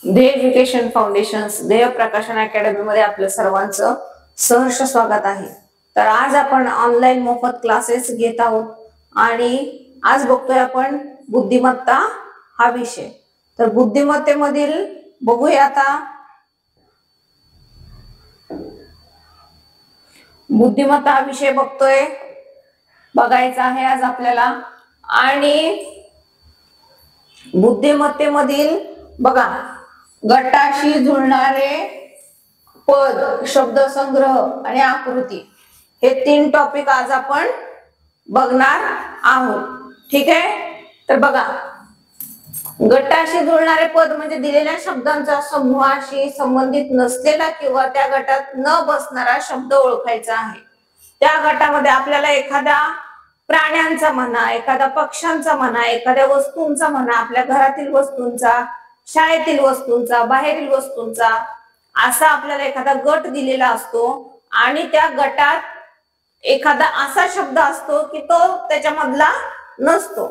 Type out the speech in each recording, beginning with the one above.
ध्येय education foundations ध्येय प्रकाशन अकॅडमी मध्ये आपल्या सर्वांचं सहर्ष स्वागत आहे। तर आज आपण ऑनलाईन मोफत क्लासेस घेत आहोत आणि आज बघतोय आपण बुद्धिमत्ता हा विषय। तर बुद्धिमत्तेमधील बघूया आता बुद्धिमत्ता हा विषय बघायचा आहे आज आपल्याला। आणि बुद्धिमत्तेमधील बघा गटाशी जुळणारे पद, शब्दसंग्रह आणि आकृती हे 3 टॉपिक आज आपण बघणार आहोत। ठीक आहे, तर बघा गटाशी जुळणारे पद म्हणजे दिलेल्या शब्दांचा समूहाशी संबंधित नसलेला किंवा त्या गटात न बसणारा शब्द ओळखायचा आहे। त्या गटामध्ये आपल्याला एखाद्या प्राण्यांचा म्हणा, एखाद्या पक्ष्यांचा म्हणा, एखाद्या वस्तूंचा म्हणा, आपल्या घरातील वस्तूंचा, शाळेतील वस्तूंचा, बाहेरील वस्तूंचा असा आपल्याला एखादा गट दिलेला असतो आणि त्या गटात एखादा असा शब्द असतो की तो त्याच्यामधला नसतो।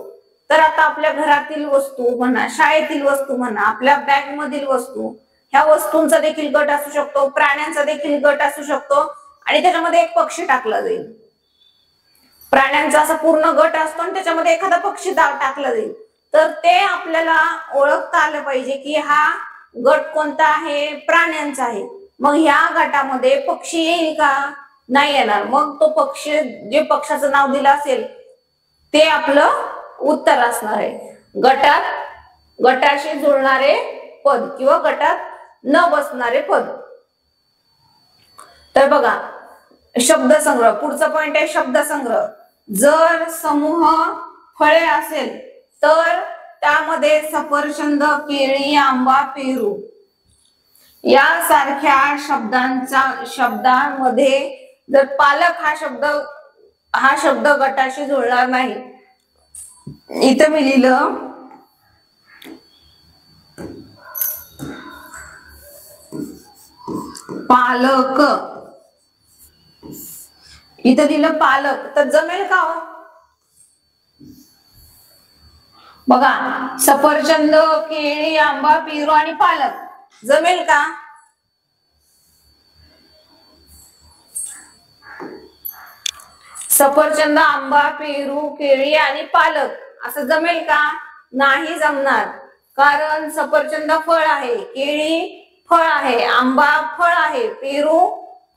तर आता आपल्या घरातील वस्तू म्हणा, शाळेतील वस्तू म्हणा, आपल्या बॅग मधील वस्तू, ह्या वस्तूंचा देखील गट असू शकतो, प्राण्यांचा देखील गट असू शकतो आणि त्याच्यामध्ये एक पक्षी टाकला जाईल। प्राण्यांचा असा पूर्ण गट असतो आणि त्याच्यामध्ये एखादा पक्षी टाकला जाईल। तर ते आपल्याला ओळखता आलं पाहिजे की हा गट कोणता आहे, प्राण्यांचा आहे। मग ह्या गटामध्ये पक्षी येईल का, नाही येणार। मग तो पक्षी जे पक्षाचं नाव दिलं असेल ते आपलं उत्तर असणार आहे। गटाशी जुळणारे पद किंवा गटात न बसणारे पद। तर बघा शब्दसंग्रह, पुढचा पॉइंट आहे शब्दसंग्रह। जर समूह फळे असेल तर त्यामध्ये सफरचंद, केळी, आंबा, पेरू यासारख्या शब्दांमध्ये जर पालक हा शब्द गटाशी जुळणार नाही। इथं मी लिहिलं पालक, इथं दिलं पालक, तर जमेल का हो? बघा सफरचंद, केळी, आंबा, पेरू आणि पालक जमेल का? सफरचंद, आंबा, पेरू, केळी आणि पालक असं जमेल का? नाही जमणार। कारण सफरचंद फळ आहे, केळी फळ आहे, आंबा फळ आहे, पेरू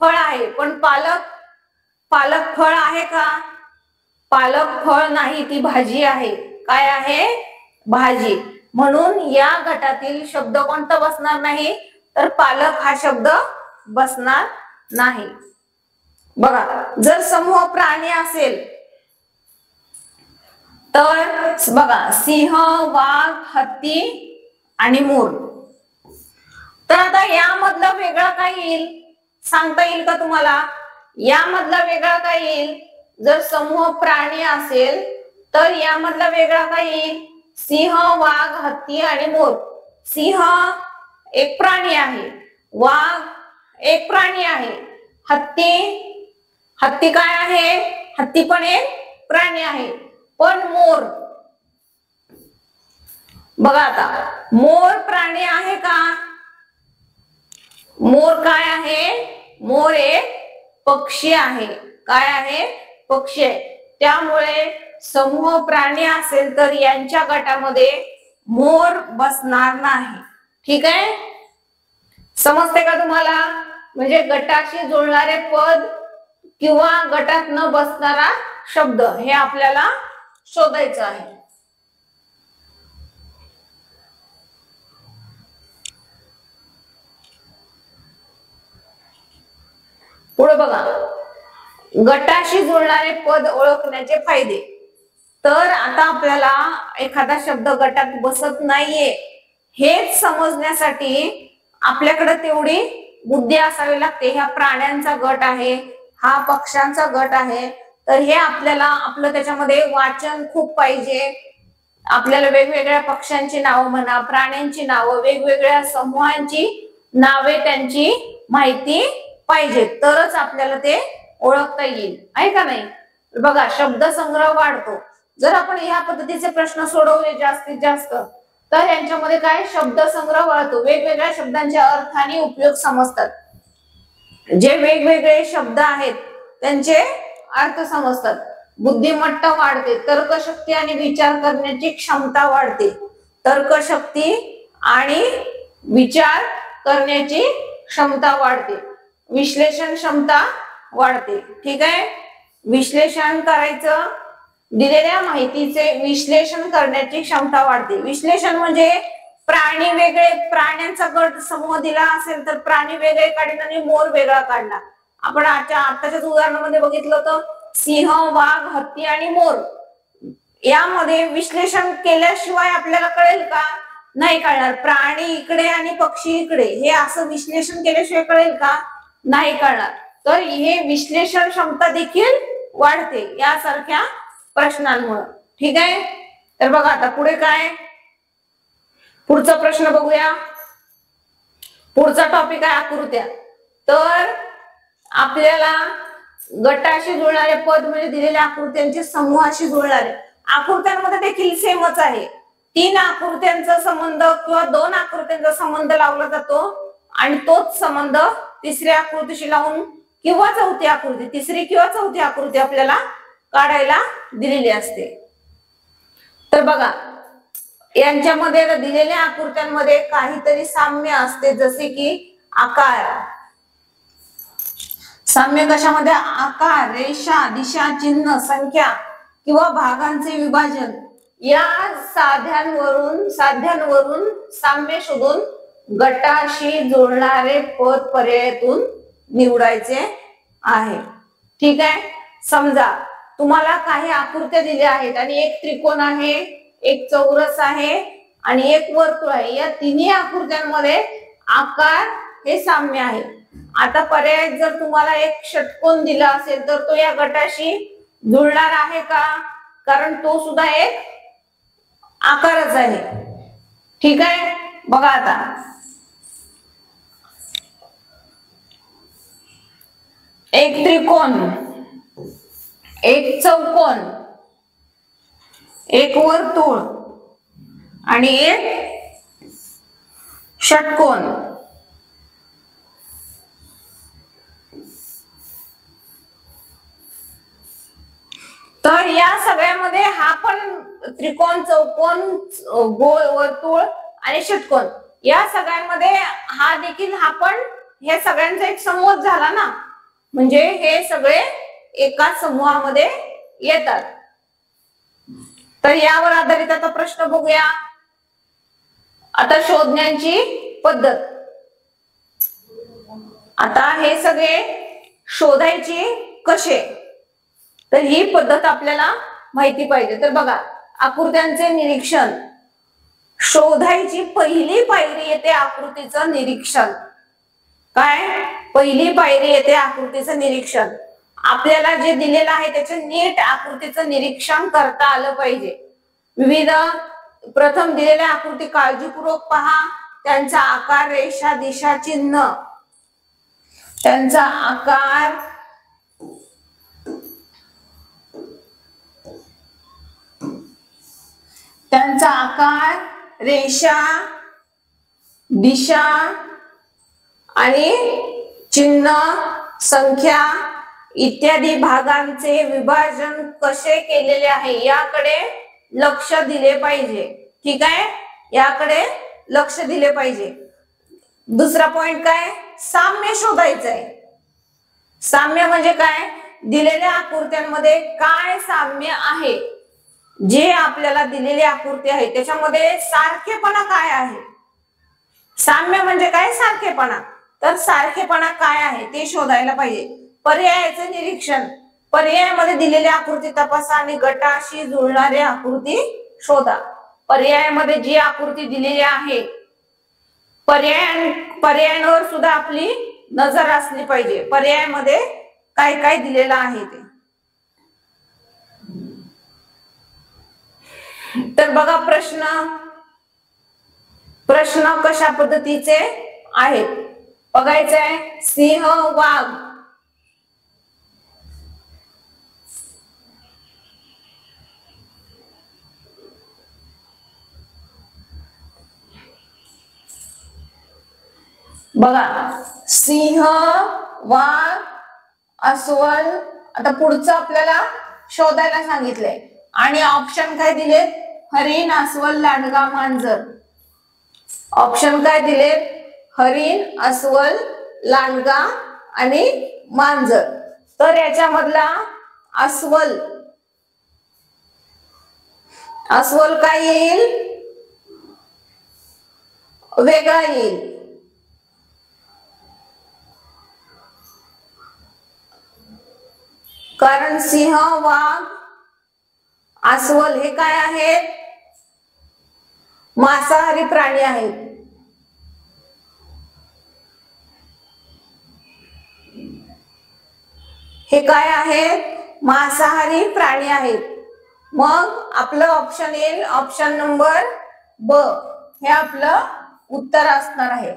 फळ आहे, पण पालक फळ आहे का? पालक फळ नाही, ती भाजी आहे। काय आहे? भाजी। म्हणून या गटातील शब्द कोणता बसणार नाही, तर पालक हा शब्द बसणार नाही। बघा जर समूह प्राणी असेल तर बघा सिंह, वाघ, हत्ती आणि मोर। तर आता यामधला वेगळा काय येईल, सांगता येईल का तुम्हाला? यामधला वेगळा काय येईल? जर समूह प्राणी असेल तर यामधला वेगळा काय येईल? सिंह, वाघ, हत्ती आणि मोर। सिंह एक प्राणी आहे, वाघ एक प्राणी आहे, हत्ती काय आहे? हत्ती पण एक प्राणी आहे। पण मोर, बघा आता मोर प्राणी आहे का? मोर काय आहे? मोर एक पक्षी आहे। काय आहे? पक्षी आहे। त्यामुळे समूह प्राणी असेल तर यांच्या गटामध्ये मोर बसणार नाही। ठीक आहे, समजते का तुम्हाला? म्हणजे गटाशी जुळणारे पद किंवा गटात न बसणारा शब्द हे आपल्याला शोधायचं आहे। पुढे बघा गटाशी जुळणारे पद ओळखण्याचे फायदे। तर आता आपल्याला एखादा शब्द गटात बसत नाहीये हेच समजण्यासाठी आपल्याकडे तेवढी बुद्धी असावी लागते। ह्या प्राण्यांचा गट आहे, हा पक्ष्यांचा गट आहे, तर हे आपल्याला आपलं त्याच्यामध्ये वाचन खूप पाहिजे। आपल्याला वेगवेगळ्या पक्ष्यांची नावं म्हणा, प्राण्यांची नावं, वेगवेगळ्या समूहांची नावे, त्यांची माहिती पाहिजे, तरच आपल्याला ते ओळखता येईल, आहे का नाही? बघा शब्दसंग्रह वाढतो जर आपण ह्या पद्धतीचे प्रश्न सोडवले जास्तीत जास्त तर यांच्यामध्ये काय शब्दसंग्रह वाढतो, वेगवेगळ्या शब्दांचे अर्थ आणि उपयोग समजतात. जे वेगवेगळे शब्द आहेत त्यांचे अर्थ समजतात. बुद्धिमत्ता वाढते, तर्कशक्ती आणि विचार करण्याची क्षमता वाढते. तर्कशक्ती आणि विचार करण्याची क्षमता वाढते. विश्लेषण क्षमता वाढते. ठीक आहे, विश्लेषण करायचं, दिलेल्या माहितीचे विश्लेषण करण्याची क्षमता वाढते. विश्लेषण म्हणजे प्राणी वेगळे, प्राण्यांचा गट समूह दिला असेल तर प्राणी वेगळे काढले आणि मोर वेगळा काढला. आपण आताच्याच उदाहरणामध्ये बघितलं होतं, सिंह, वाघ, हत्ती आणि मोर. यामध्ये विश्लेषण केल्याशिवाय आपल्याला कळेल का? नाही कळणार. प्राणी इकडे आणि पक्षी इकडे, हे असं विश्लेषण केल्याशिवाय कळेल का? नाही कळणार. तर हे विश्लेषण क्षमता देखील वाढते यासारख्या प्रश्नांमुळे. ठीक आहे, तर बघा आता पुढे काय, पुढचा प्रश्न बघूया. पुढचा टॉपिक आहे आकृत्या. तर आपल्याला गटाशी जुळणारे पद म्हणजे दिलेल्या आकृत्यांचे समूहाशी जुळणारे. आकृत्यांमध्ये देखील सेमच आहे. 3 आकृत्यांचा संबंध किंवा 2 आकृत्यांचा संबंध लावला जातो आणि तोच संबंध तिसऱ्या आकृतीशी लावून किंवा चौथी आकृती, तिसरी किंवा चौथी आकृती आपल्याला काढायला दिलेली असते. तर बघा, यांच्यामध्ये दिलेल्या आकृत्यांमध्ये काहीतरी साम्य असते, जसे की आकार. साम्य कशामध्ये? आकार, रेषा, दिशा, चिन्ह, संख्या किंवा भागांचे विभाजन या साध्यांवरून साम्य शोधून गटाशी जोडणारे पद पर्यायातून निवडायचे आहे. ठीक आहे, समजा तुम्हाला काही आकृत्या दिल्या आहेत आणि एक त्रिकोण आहे, एक चौरस आहे आणि एक वर्तुळ आहे. या तिन्ही आकृत्यांमध्ये आकार हे साम्य आहे. आता पर्याय जर तुम्हाला एक षटकोन दिला असेल तर तो या गटाशी जुळणार आहे का? कारण तो सुद्धा एक आकारच आहे. ठीक आहे, बघा आता एक त्रिकोण, एक चौकोन, एक वर्तुळ आणि एक षटकोन. तर या सगळ्यामध्ये हा पण त्रिकोण, चौकोन, गोल, वर्तुळ आणि षटकोन, या सगळ्यांमध्ये हा देखील, हा पण, हे सगळ्यांचा एक समूह झाला ना, म्हणजे हे सगळे एका समूहामध्ये येतात. तर यावर आधारित आता प्रश्न बघूया. आता शोधण्याची पद्धत. आता हे सगळे शोधायची कसे, तर ही पद्धत आपल्याला माहिती पाहिजे. तर बघा, आकृत्यांचे निरीक्षण. शोधायची पहिली पायरी येते आकृतीचं निरीक्षण. काय? पहिली पायरी येते आकृतीचं निरीक्षण. आपल्याला जे दिलेलं आहे त्याचे नीट आकृतीचं निरीक्षण करता आलं पाहिजे. विविध प्रथम दिलेल्या आकृती काळजीपूर्वक पहा, त्यांचा आकार, रेषा, दिशा, चिन्ह, त्यांचा आकार, त्यांचा आकार, रेषा, दिशा आणि चिन्ह, संख्या इत्यादी भागांचे विभाजन कसे केलेले आहे याकडे लक्ष दिले पाहिजे. ठीक आहे, याकडे लक्ष दिले पाहिजे. दुसरा पॉइंट काय? साम्य शोधायचंय. साम्य म्हणजे काय? दिलेल्या आकृत्यांमध्ये काय साम्य आहे, जे आपल्याला दिलेली आकृती आहे त्याच्यामध्ये सारखेपणा काय आहे. साम्य म्हणजे काय? सारखेपणा. तर सारखेपणा काय आहे ते शोधायला पाहिजे. पर्यायाचे निरीक्षण. पर्यायामध्ये दिलेल्या आकृती तपासा आणि गटाशी जुळणारी आकृती शोधा. पर्यायामध्ये जी आकृती दिलेली आहे, पर्यायांवर सुद्धा आपली नजर असली पाहिजे. पर्यायामध्ये काय काय दिलेलं आहे ते. तर बघा, प्रश्न कशा पद्धतीचे आहेत बघायचंय. सिंह, वाघ, बघा, सिंह, वाघ, अस्वल. आता पुढचं आपल्याला शोधायला सांगितलंय आणि ऑप्शन काय दिलेत? हरिण, अस्वल, लांडगा, मांजर. ऑप्शन काय दिलेत? हरिण, अस्वल, लांडगा आणि मांजर. तर याच्यामधला अस्वल, अस्वल काय येईल? वेगळा येईल. कारण सिंह, वाघ, अस्वल हे काय आहेत? मांसाहारी प्राणी आहेत. हे काय आहेत? मांसाहारी प्राणी आहेत. मग आपलं ऑप्शन येईल ऑप्शन नंबर ब, हे आपलं उत्तर असणार आहे.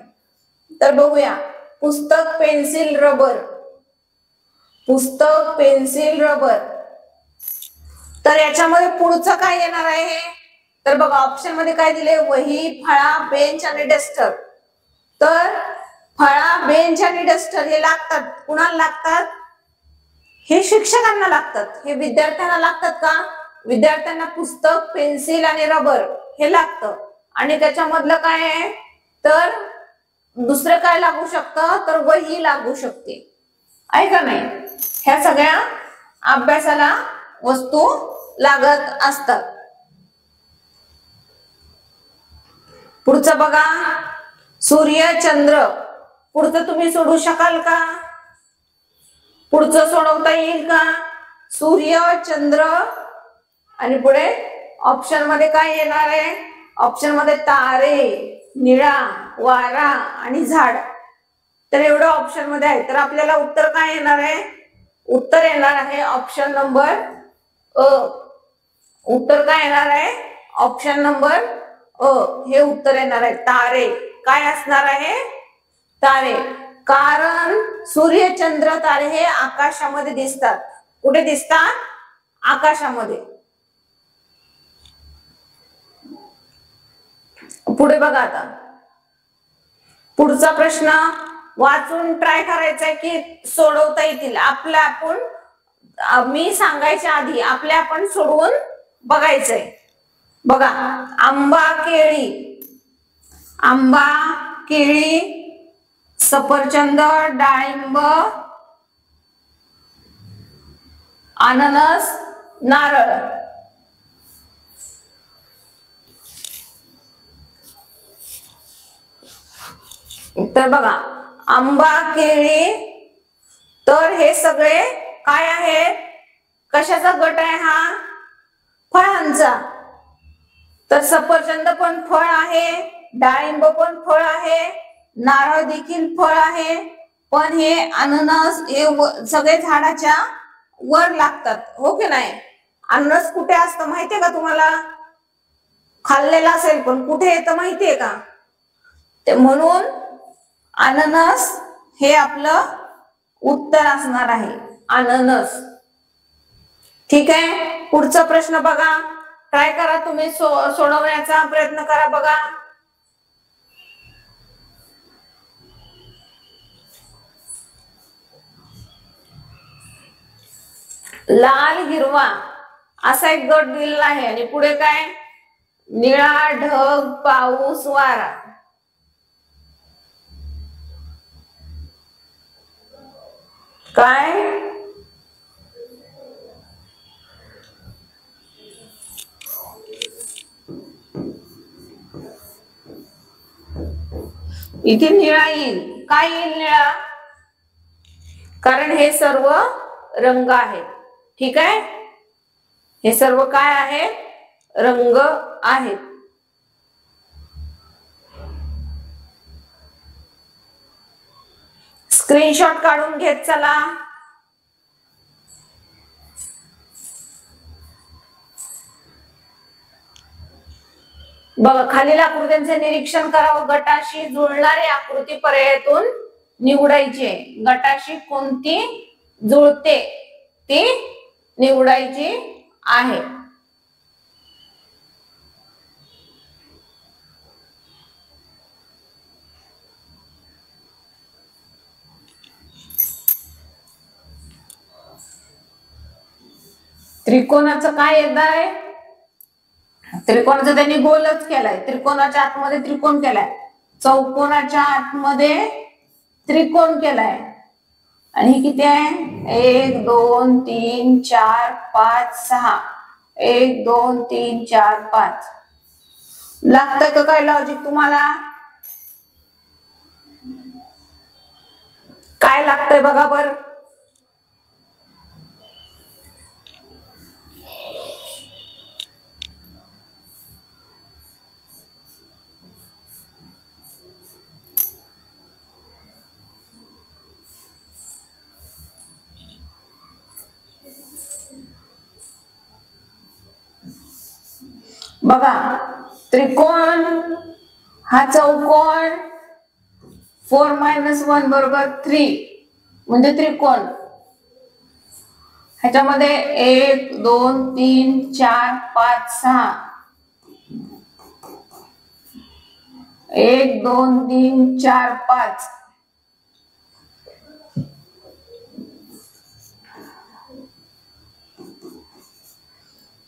तर बघूया, पुस्तक, पेन्सिल, रबर. पुस्तक, पेन्सिल, रबर. तर याच्यामध्ये पुढचं काय येणार आहे? तर बघा, ऑप्शन मध्ये काय दिले? वही, फळा, बेंच आणि डस्टर. तर फळा, बेंच आणि डस्टर हे लागतात. कुणाला लागतात? हे शिक्षकांना लागतात. हे विद्यार्थ्यांना लागतात का? विद्यार्थ्यांना पुस्तक, पेन्सिल आणि रबर हे लागतं. आणि त्याच्यामधलं काय आहे? तर दुसरं काय लागू शकतं? तर वही लागू शकते, आहे का नाही? ह्या सगळ्या अभ्यासाला वस्तू लागत असतात. पुढचं बघा, सूर्य, चंद्र. पुढचं तुम्ही सोडू शकाल का? पुढचं सोडवता येईल का? सूर्य, चंद्र आणि पुढे ऑप्शन मध्ये काय येणार आहे? ऑप्शन मध्ये तारे, निळा, वारा आणि झाड. तर एवढं ऑप्शन मध्ये आहे. तर आपल्याला उत्तर काय येणार आहे? उत्तर येणार आहे ऑप्शन नंबर अ. उत्तर काय येणार आहे? ऑप्शन नंबर अ हे उत्तर येणार आहे. तारे. काय असणार आहे? तारे. कारण सूर्य, चंद्र, तारे हे आकाशामध्ये दिसतात. कुठे दिसतात? आकाशामध्ये. पुढे बघा, आता पुढचा प्रश्न वाचून ट्राय करायचा आहे की सोडवता येतील. आपल्या आपण, मी सांगायच्या आधी आपल्या आपण सोडवून बघायचंय. बघा, आंबा, केळी. आंबा, केळी, सफरचंद, डाळिंब, अननस, नारळ. तर बघा, आंबा, केळी, तर हे सगळे काय आहेत? कशाचा गट आहे हा? फळांचा. तर सफरचंद पण फळ आहे, डाळिंब पण फळ आहे, नारळ देखील फळ आहे. पण हे अननस हे सगळे झाडाच्या वर लागतात, हो की नाही? अननस कुठे असतं माहितीये का तुम्हाला? खाल्लेला असेल, पण कुठे येतं माहितीये का? ते म्हणून अननस हे आपलं उत्तर असणार आहे. अननस. ठीक आहे. पुढचा प्रश्न बघा, ट्राय करा तुम्ही, सोडवण्याचा प्रयत्न करा. बघा, लाल, हिरवा असा एक गट दिलेला आहे आणि पुढे काय? निळा, ढग, पाऊस, वारा. काय? इथे निळा येईल. काय येईल निळा? कारण हे सर्व रंग आहेत. ठीक आहे, हे सर्व काय आहे? रंग आहेत. स्क्रीनशॉट काढून घेत चला. बघा, खालील आकृत्यांचे निरीक्षण करावं. गटाशी जुळणारी आकृती पर्यायातून निवडायची. गटाशी कोणती जुळते ती निवडायची आहे. त्रिकोणाचं काय येत आहे? त्रिकोणाचा त्यांनी गोलच केलाय, त्रिकोणाच्या आतमध्ये त्रिकोण केलाय, चौकोनाच्या आतमध्ये त्रिकोण केलाय. आणि हे किती आहे? 1 2 3 4 5 6. 1 2 3 4 5. लागतंय का काय लॉजिक तुम्हाला? काय लागतंय बघा बर. बघा, त्रिकोण हा चौकोन 4 - 1 बरोबर 3 म्हणजे त्रिकोण. ह्याच्यामध्ये 1 2 3 4 5 6. 1 2 3 4 5.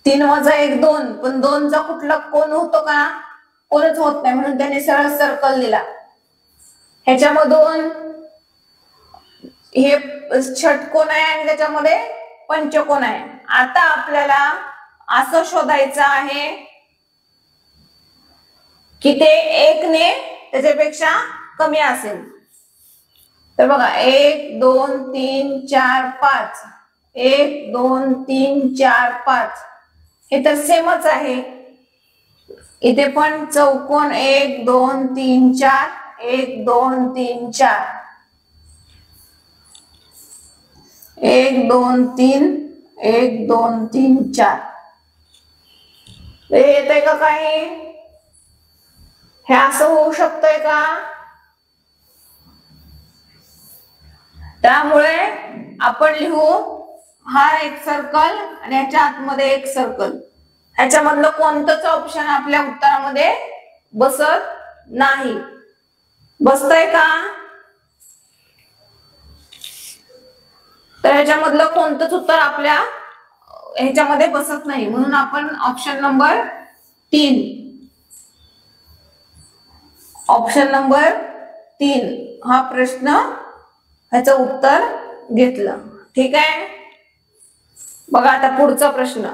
तीन वजा 1 2. पण 2चा कुठला कोण होतो का? कोणच होत नाही, म्हणून त्याने सरळ सर्कल दिला. ह्याच्यामधून हे षटकोन आहे आणि त्याच्यामध्ये पंचकोन आहे. आता आपल्याला असं शोधायचं आहे की ते 1 ने त्याच्यापेक्षा कमी असेल. तर बघा, 1 2 3 4 5. 1 2 3 4 5. हे तर सेमच आहे. इथे पण चौकोन 1 2 3 4. 1 2 3 4. 1 2 3. 1 2 3 4. येतंय का काही? हे असं होऊ शकतंय का? त्यामुळे आपण लिहू हा एक सर्कल आणि याच्या आतमध्ये एक सर्कल. ह्याच्यामधलं कोणतंच ऑप्शन आपल्या उत्तरामध्ये बसत नाही. बसतंय का? तर ह्याच्यामधलं कोणतंच उत्तर आपल्या ह्याच्यामध्ये बसत नाही, म्हणून आपण ऑप्शन नंबर 3 हा प्रश्न ह्याचं उत्तर घेतलं. ठीक आहे. बघा आता पुढचा प्रश्न.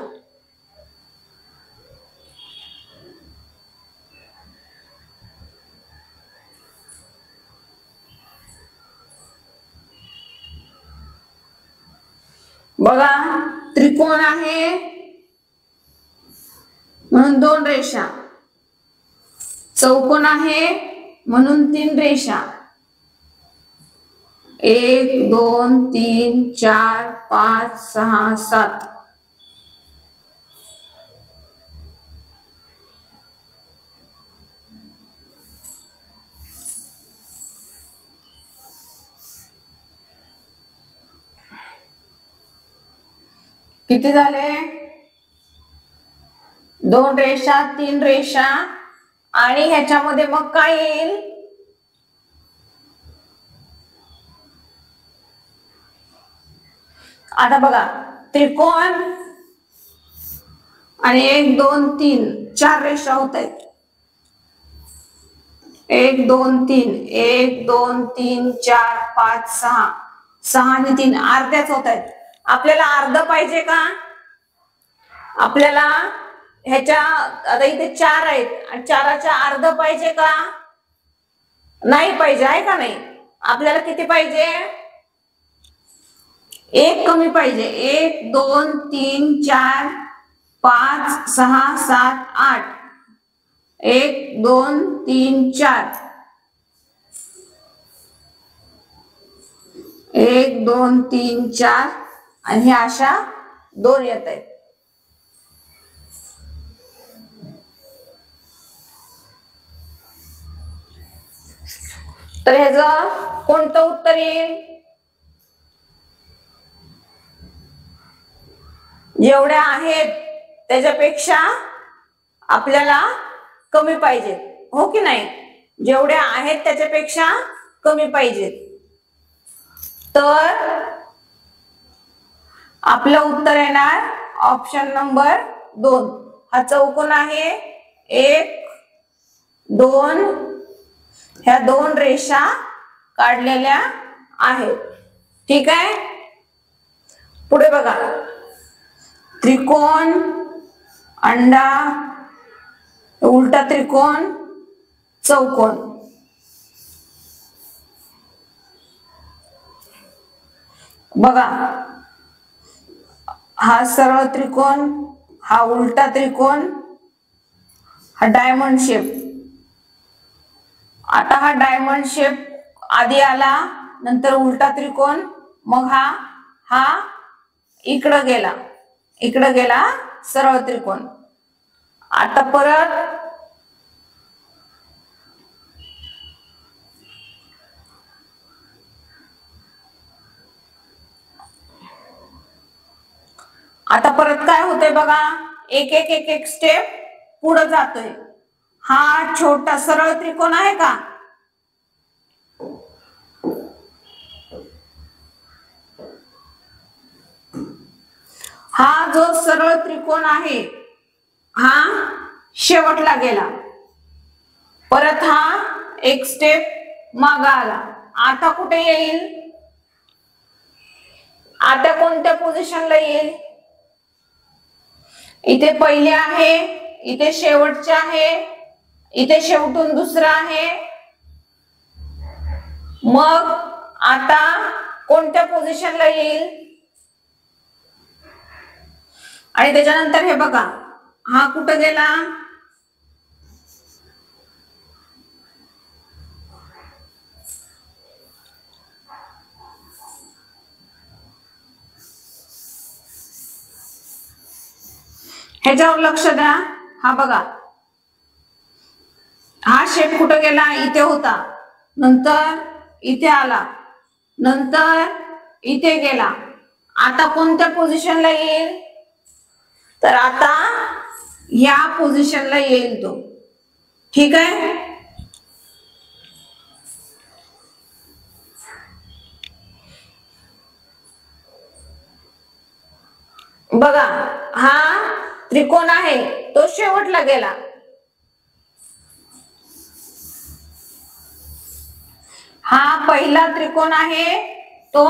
बघा, त्रिकोण आहे म्हणून 2 रेषा, चौकोन आहे म्हणून 3 रेषा. 1 2 3 4 5 6 7. किती झाले? 2 रेषा, 3 रेषा आणि ह्याच्यामध्ये मग काय येईल? आता बघा, त्रिकोण आणि 1 2 3 4 रेषा होत आहेत. 1 2 3. 1 2 3 4 5 6. 6 आणि 3 अर्ध्याच होत आहेत. आपल्याला अर्ध पाहिजे का? आपल्याला ह्याच्या आता इथे 4 आहेत आणि 4च्या अर्ध पाहिजे का? नाही पाहिजे, आहे का नाही? आपल्याला किती पाहिजे? 1 कमी पाहिजे. 1 2 3 4 5 6 7 8. 1 2 3 4. 1 2 3 4 आणि ह्या अशा 2 येत आहेत. तर ह्याचं कोणतं उत्तर येईल? जेवढ्या आहेत त्याच्यापेक्षा आपल्याला कमी पाहिजेत, हो की नाही? जेवढ्या आहेत त्याच्यापेक्षा कमी पाहिजेत. तर आपलं उत्तर येणार ऑप्शन नंबर 2. हा चौकोन आहे 1 2, ह्या 2 रेषा काढलेल्या आहेत. ठीक आहे. पुढे बघा, त्रिकोण, अंडा, उलटा त्रिकोण, चौकोन. बघा, हा सरळ त्रिकोण, हा उलटा त्रिकोण, हा डायमंड शेप. आता हा डायमंड शेप आधी आला, नंतर उलटा त्रिकोण, मग हा इकडं गेला सरळ त्रिकोण. आता परत काय होतंय बघा, एक एक एक एक स्टेप पुढे जातोय. हा छोटा सरळ त्रिकोण आहे का, हा जो सरळ त्रिकोण आहे हा शेवटला गेला. परत हा एक स्टेप मागे आला. आता कुठे येईल, आता कोणत्या पोझिशनला येईल, इथे पहिले आहे, इथे शेवटचे आहे, इथे शेवटून दुसरा आहे. मग आता कोणत्या पोझिशनला येईल, आणि त्याच्यानंतर हे बघा, हा कुठे गेला, ह्याच्यावर लक्ष द्या. हा बघा, हा शेप कुठे गेला, इथे होता, नंतर इथे आला, नंतर इथे गेला. आता कोणत्या पोझिशनला येईल, तर आता या पोझिशनला येईल तो. ठीक आहे. बघा, हा त्रिकोण आहे तो शेवटला गेला. हा पहिला त्रिकोण आहे तो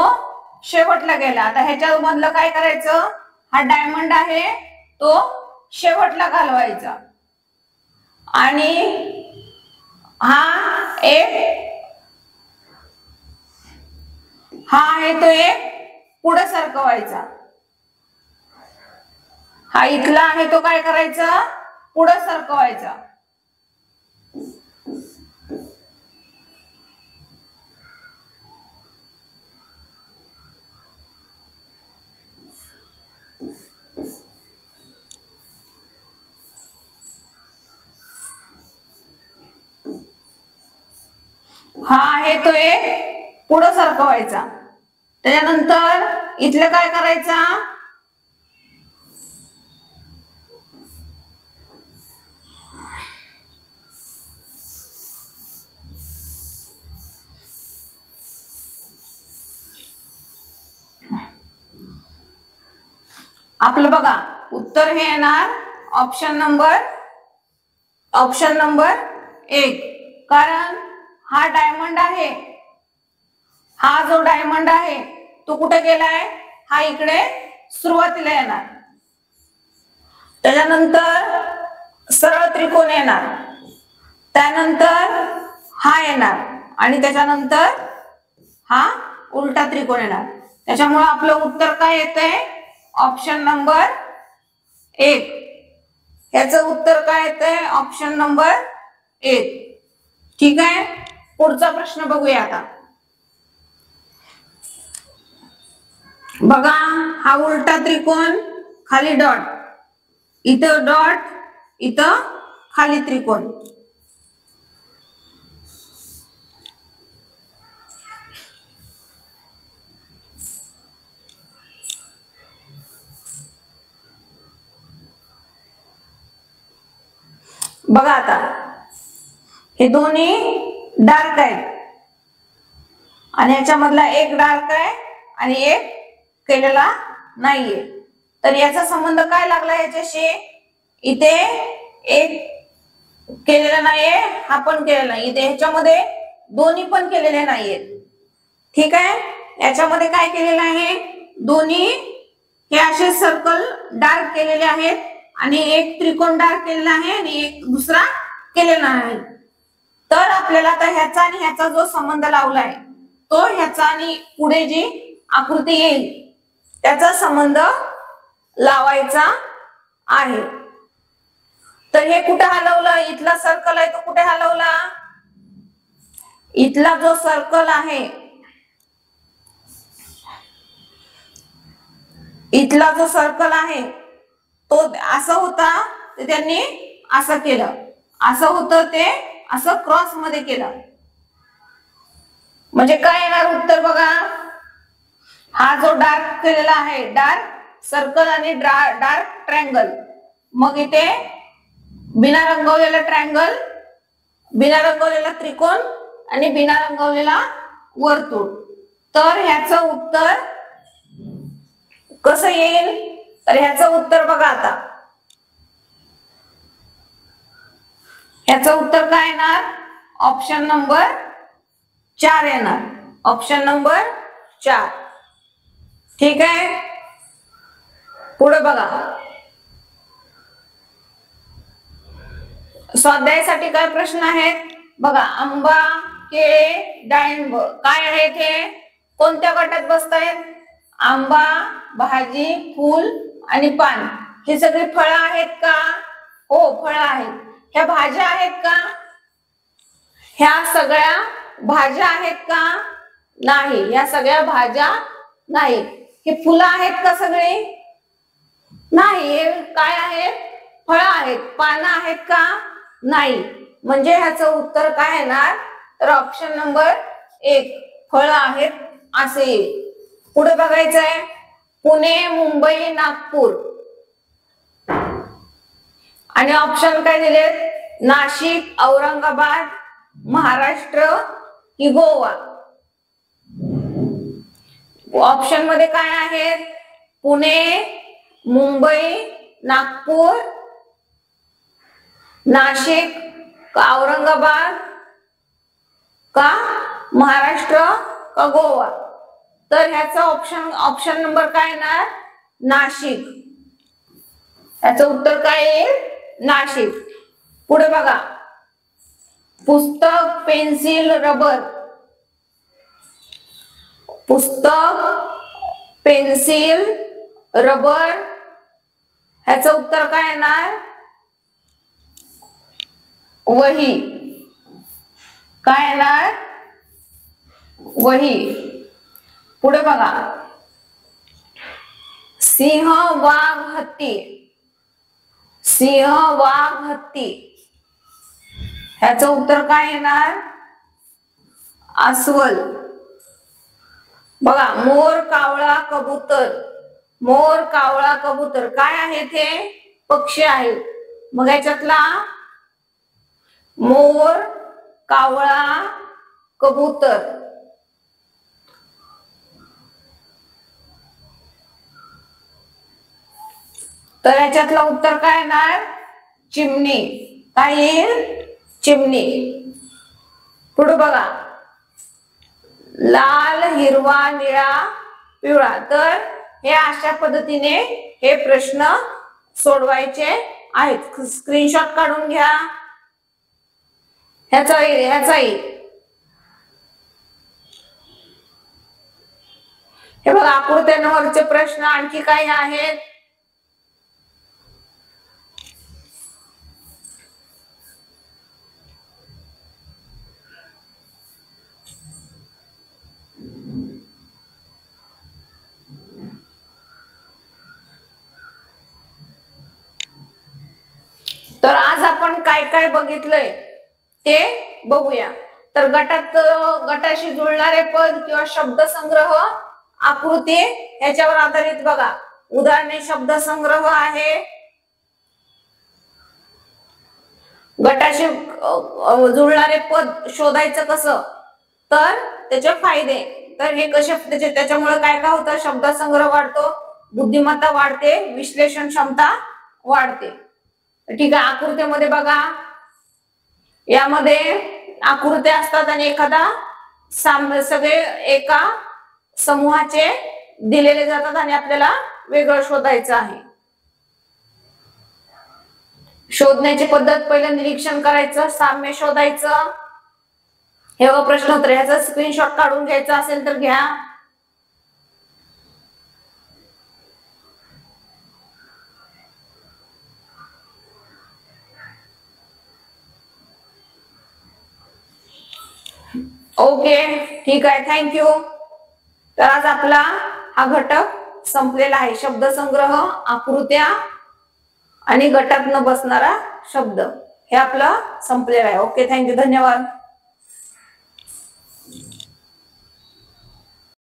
शेवटला गेला. आता ह्याच्या मधलं काय करायचं, हा डायमंड आहे तो शेवटला घालवायचा, आणि हा आहे तो एक पुढे सरकवायचा. हा इथला आहे तो काय करायचा, पुढे सरकवायचा. हा आहे तो एक पुढे सरकवायचा. त्याच्यानंतर इथलं काय करायचा, आपलं बघा उत्तर हे येणार ऑप्शन नंबर 1. कारण हा डायमंड आहे, हा जो डायमंड आहे तो कुठे गेलाय, हा इकडे सुरुवातीला येणार. त्याच्यानंतर सरळ त्रिकोण येणार, त्यानंतर हा येणार, आणि त्याच्यानंतर हा उलटा त्रिकोण येणार. त्याच्यामुळे आपलं उत्तर काय येतंय, ऑप्शन नंबर 1. याचं उत्तर काय येतंय, ऑप्शन नंबर 1. ठीक आहे. पुढचा प्रश्न बघूया आता. बघा, हा उलटा त्रिकोण, खाली डॉट, इथं डॉट, इथं खाली त्रिकोण. बघा आता हे दोन्ही डार्क आहेत, आणि याच्यामधला एक डार्क आहे आणि एक केलेला नाहीये. तर याचा संबंध काय लागला याच्याशी, इथे एक केलेला नाहीये, हा पण केलेला नाही, इथे ह्याच्यामध्ये दोन्ही पण केलेले नाहीयेत. ठीक आहे, याच्यामध्ये काय केलेलं आहे, दोन्ही हे असे सर्कल डार्क केलेले आहेत आणि एक त्रिकोण डार्क केलेला आहे आणि एक दुसरा केलेला आहे. तर आपल्याला आता ह्याचा आणि ह्याचा जो संबंध लावलाय तो ह्याचा आणि पुढे जी आकृती येईल त्याचा संबंध लावायचा आहे. तर हे कुठे हलवलं, इथला सर्कल आहे तो कुठे हलवला, इथला जो सर्कल आहे, इथला जो सर्कल आहे तो असं होता तर त्यांनी असं केलं, असं होतं ते असं क्रॉस मध्ये केलं. म्हणजे काय येणार उत्तर बघा, हा जो डार्क केलेला आहे, डार्क सर्कल आणि डार्क ट्रायंगल, मग इथे बिना रंगवलेला ट्रायंगल, बिना रंगवलेला त्रिकोण आणि बिना रंगवलेला वर्तुळ. तर ह्याचं उत्तर कसं येईल, तर ह्याचं उत्तर बघा आता, ह्याचं उत्तर काय येणार, ऑप्शन नंबर 4 येणार, ऑप्शन नंबर 4. ठीक आहे, पुढे बघा, स्वाध्यायासाठी काय प्रश्न आहेत बघा. आंबा, केळे, डाळिंब काय आहेत, हे कोणत्या गटात बसतायत, आंबा, भाजी, फूल आणि पान, हे सगळे फळं आहेत का, हो फळं आहेत. ह्या भाज्या आहेत का, ह्या सगळ्या भाज्या आहेत का, नाही, ह्या सगळ्या भाज्या नाही. हे फुलं आहेत का सगळे, नाही, हे काय आहेत, फळं आहेत. पानं आहेत का, नाही. म्हणजे ह्याचं उत्तर काय येणार, तर ऑप्शन नंबर 1 फळं आहेत असे येईल. पुढे बघायचंय, पुणे, मुंबई, नागपूर आणि ऑप्शन काय दिलेत, नाशिक, औरंगाबाद, महाराष्ट्र की गोवा. ऑप्शन मध्ये काय आहेत, पुणे, मुंबई, नागपूर, नाशिक का औरंगाबाद का महाराष्ट्र का गोवा. तर ह्याचा ऑप्शन नंबर काय येणार, नाशिक. ह्याचं उत्तर काय येईल, नाशिक. पुढे बघा, पुस्तक, पेन्सिल, रबर, पुस्तक, पेन्सिल, रबर, ह्याचं उत्तर काय येणार, वही. काय येणार, वही. पुढे बघा, सिंह, वाघ, हत्ती, सिंह, वाघ, हत्ती, ह्याचं उत्तर काय येणार, अस्वल. बघा, मोर, कावळा, कबूतर, मोर, कावळा, कबूतर काय आहे, ते पक्षी आहेत. मग याच्यातला मोर, कावळा, कबूतर, तर याच्यातलं उत्तर काय येणार, चिमणी. काय येईल, चिमणी. पुढे बघा, लाल, हिरवा, निळा, पिवळा. तर हे अशा पद्धतीने हे प्रश्न सोडवायचे आहेत. स्क्रीनशॉट काढून घ्या. ह्याचाही हे बघा, आकृत्यांवरचे प्रश्न आणखी काय आहेत, तर आज आपण काय काय बघितलंय ते बघूया. तर गटाशी जुळणारे पद किंवा शब्दसंग्रह, आकृती याच्यावर आधारित बघा. उदाहरणे शब्दसंग्रह आहे. गटाशी जुळणारे पद शोधायचं कसं, तर त्याचे फायदे. तर हे कसे त्याच्यामुळे काय काय होतं, शब्दसंग्रह वाढतो, बुद्धिमत्ता वाढते, विश्लेषण क्षमता वाढते. ठीक आहे, आकृतीमध्ये बघा, यामध्ये आकृत्या असतात आणि एखादा सगळे एका समूहाचे दिलेले जातात आणि आपल्याला वेगळं शोधायचं आहे. शोधण्याची पद्धत, पहिलं निरीक्षण करायचं, साम्य शोधायचं. हे प्रश्न उत्तर, ह्याचा स्क्रीनशॉट काढून घ्यायचा असेल तर घ्या. ओके, ठीक आहे, थँक्यू. तर आज आपला हा घटक संपलेला आहे. शब्दसंग्रह, आकृत्या आणि गटात न बसणारा शब्द, हे आपलं संपलेलं आहे. ओके, थँक्यू, धन्यवाद.